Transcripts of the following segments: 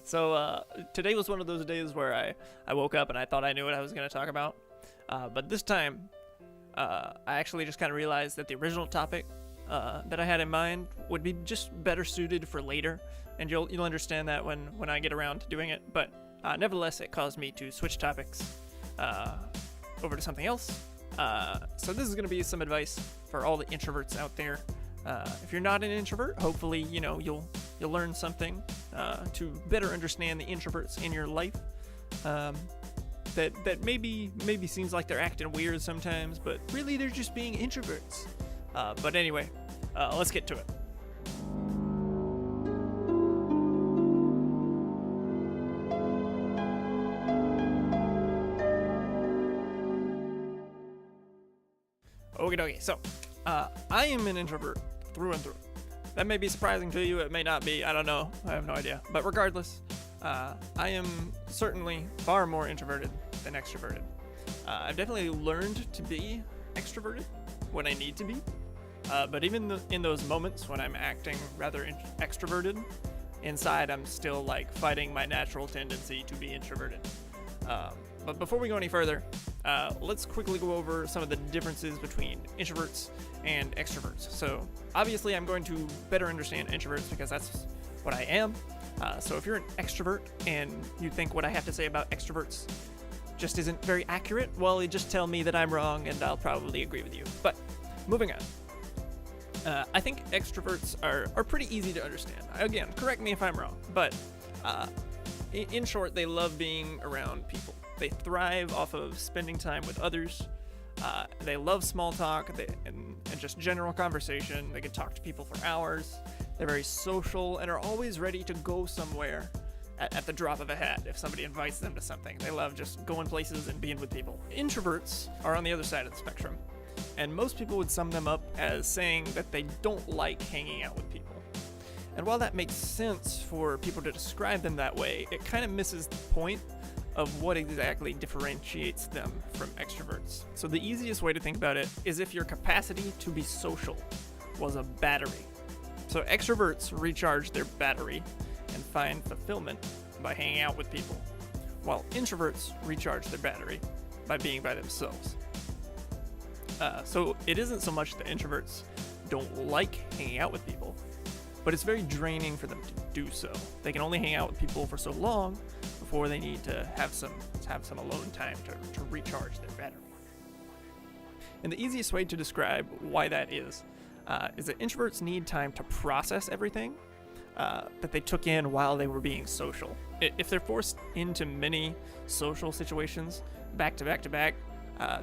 So today was one of those days where I woke up and I thought I knew what I was going to talk about. But this time, I actually just kind of realized that the original topic that I had in mind would be just better suited for later. And you'll understand that when I get around to doing it. But nevertheless, it caused me to switch topics over to something else. So this is going to be some advice for all the introverts out there. If you're not an introvert, hopefully you'll learn something to better understand the introverts in your life. That maybe seems like they're acting weird sometimes, but really they're just being introverts. But anyway, let's get to it. Okay, so I am an introvert through and through. That may be surprising to you, it may not be, I don't know, I have no idea. But regardless, I am certainly far more introverted than extroverted. I've definitely learned to be extroverted when I need to be, but even in those moments when I'm acting rather extroverted, inside I'm still like fighting my natural tendency to be introverted. But before we go any further, let's quickly go over some of the differences between introverts and extroverts. So obviously I'm going to better understand introverts because that's what I am. So if you're an extrovert and you think what I have to say about extroverts just isn't very accurate, well, you just tell me that I'm wrong and I'll probably agree with you. But moving on. I think extroverts are pretty easy to understand. Again, correct me if I'm wrong, but in short, they love being around people. They thrive off of spending time with others. They love small talk and just general conversation. They can talk to people for hours. They're very social and are always ready to go somewhere at the drop of a hat if somebody invites them to something. They love just going places and being with people. Introverts are on the other side of the spectrum, and most people would sum them up as saying that they don't like hanging out with people. And while that makes sense for people to describe them that way, it kind of misses the point of what exactly differentiates them from extroverts. So the easiest way to think about it is if your capacity to be social was a battery. So extroverts recharge their battery and find fulfillment by hanging out with people, while introverts recharge their battery by being by themselves. So it isn't so much that introverts don't like hanging out with people, but it's very draining for them to do so. They can only hang out with people for so long before they need to have some alone time to recharge their battery. And the easiest way to describe why that is that introverts need time to process everything that they took in while they were being social. If they're forced into many social situations back to back to back,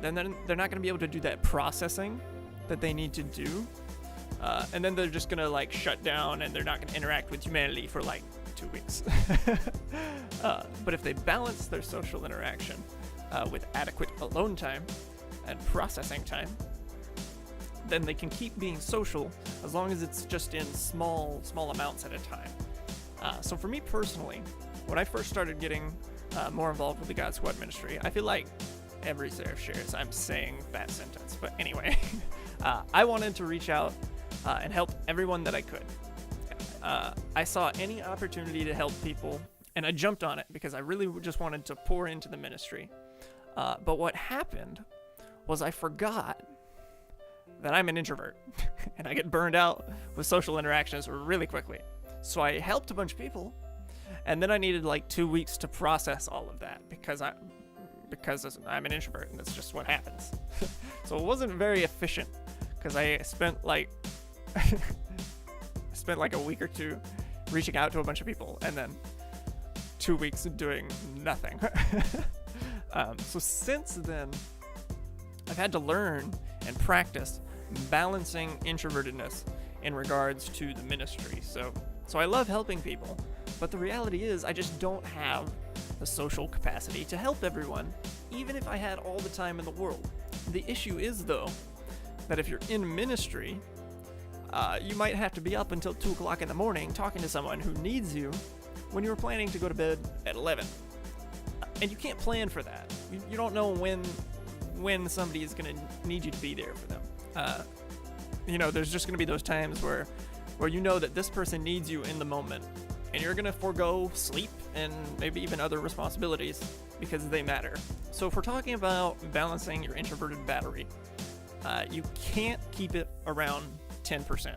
then they're not going to be able to do that processing that they need to do. And then they're just going to like shut down and they're not going to interact with humanity for like 2 weeks. But if they balance their social interaction with adequate alone time and processing time, then they can keep being social as long as it's just in small amounts at a time. So for me personally, when I first started getting more involved with the God Squad ministry, I feel like every SeraphShares I'm saying that sentence. But anyway, I wanted to reach out and help everyone that I could. I saw any opportunity to help people, and I jumped on it because I really just wanted to pour into the ministry. But what happened was I forgot that I'm an introvert, and I get burned out with social interactions really quickly. So I helped a bunch of people, and then I needed like 2 weeks to process all of that because I'm an introvert, and that's just what happens. So it wasn't very efficient because I spent like a week or two reaching out to a bunch of people and then 2 weeks doing nothing. So since then, I've had to learn and practice balancing introvertedness in regards to the ministry. So I love helping people, but the reality is I just don't have the social capacity to help everyone, even if I had all the time in the world. The issue is, though, that if you're in ministry, you might have to be up until 2 o'clock in the morning talking to someone who needs you when you were planning to go to bed at 11. And you can't plan for that. You don't know when somebody is going to need you to be there for them. There's just going to be those times where you know that this person needs you in the moment, and you're gonna forego sleep and maybe even other responsibilities because they matter. So if we're talking about balancing your introverted battery, you can't keep it around 10%,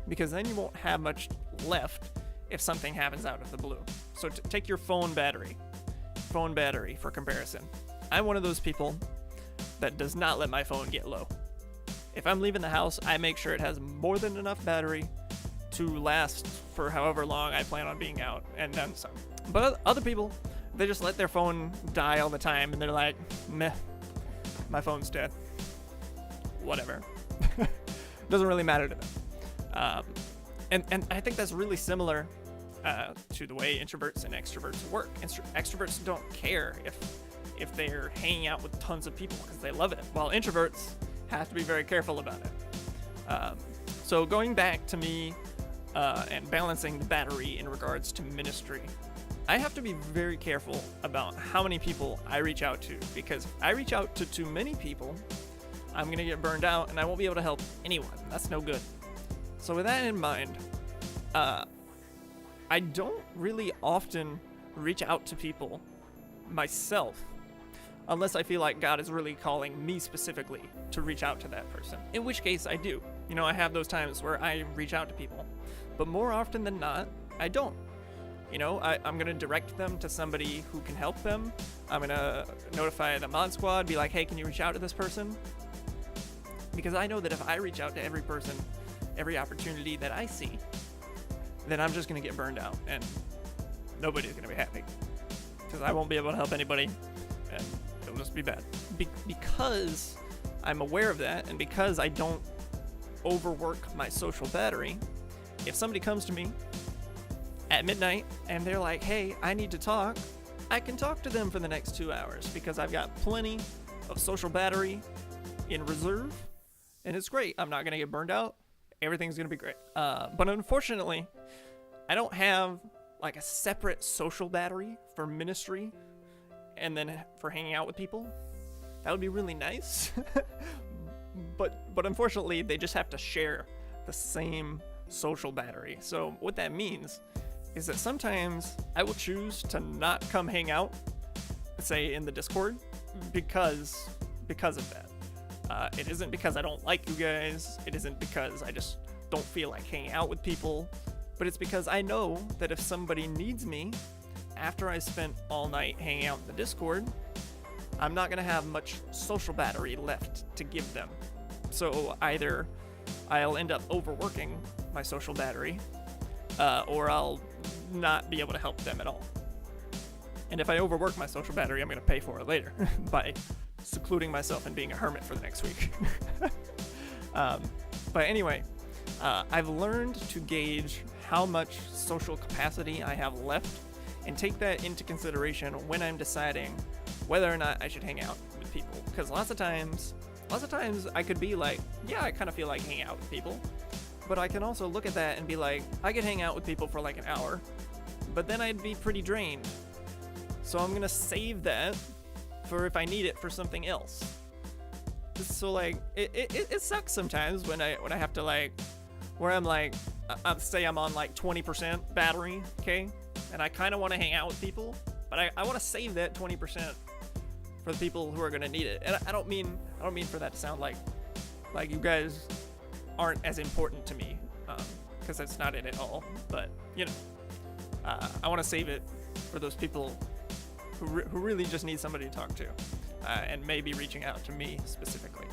because then you won't have much left if something happens out of the blue. So take your phone battery for comparison. I'm one of those people that does not let my phone get low. If I'm leaving the house, I make sure it has more than enough battery to last for however long I plan on being out, and then some. But other people, they just let their phone die all the time, and they're like, meh, my phone's dead. Whatever. Doesn't really matter to them. And I think that's really similar to the way introverts and extroverts work. Extroverts don't care if they're hanging out with tons of people because they love it, while introverts have to be very careful about it. So going back to me and balancing the battery in regards to ministry, I have to be very careful about how many people I reach out to, because if I reach out to too many people, I'm going to get burned out and I won't be able to help anyone. That's no good. So with that in mind, I don't really often reach out to people myself unless I feel like God is really calling me specifically to reach out to that person, in which case I do. You know, I have those times where I reach out to people, but more often than not, I don't. You know, I'm going to direct them to somebody who can help them. I'm going to notify the mod squad, be like, hey, can you reach out to this person? Because I know that if I reach out to every person, every opportunity that I see, then I'm just going to get burned out and nobody's going to be happy, because I won't be able to help anybody and it'll just be bad. Because I'm aware of that, and because I don't overwork my social battery, if somebody comes to me at midnight and they're like, hey, I need to talk, I can talk to them for the next 2 hours because I've got plenty of social battery in reserve, and it's great. I'm not going to get burned out. Everything's going to be great. But unfortunately, I don't have like a separate social battery for ministry and then for hanging out with people. That would be really nice. but unfortunately, they just have to share the same social battery. So what that means is that sometimes I will choose to not come hang out, say in the Discord, because of that. It isn't because I don't like you guys. It isn't because I just don't feel like hanging out with people. But it's because I know that if somebody needs me after I spent all night hanging out in the Discord, I'm not going to have much social battery left to give them. So either I'll end up overworking my social battery, or I'll not be able to help them at all. And if I overwork my social battery, I'm going to pay for it later by secluding myself and being a hermit for the next week. But anyway, I've learned to gauge how much social capacity I have left and take that into consideration when I'm deciding whether or not I should hang out with people. Because lots of times I could be like, yeah, I kind of feel like hanging out with people. But I can also look at that and be like, I could hang out with people for like an hour, but then I'd be pretty drained. So I'm going to save that for if I need it for something else. So like, it sucks sometimes when I have to like, where I'm like, say I'm on like 20% battery, okay? And I kind of want to hang out with people, but I want to save that 20% for the people who are going to need it. And I don't mean for that to sound like you guys aren't as important to me, because that's not it at all. But you know, I want to save it for those people who really just need somebody to talk to, and maybe reaching out to me specifically.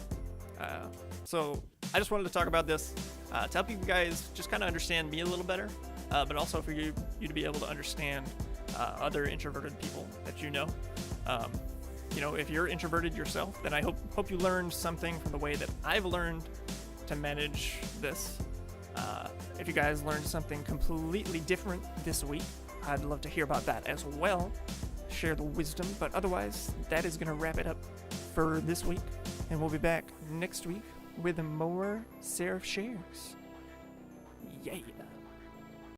So I just wanted to talk about this to help you guys just kind of understand me a little better, but also for you to be able to understand other introverted people that you know. You know, if you're introverted yourself, then I hope you learned something from the way that I've learned to manage this. If you guys learned something completely different this week, I'd love to hear about that as well. Share the wisdom, but otherwise, that is going to wrap it up for this week, and we'll be back next week with more SeraphShares. Yeah.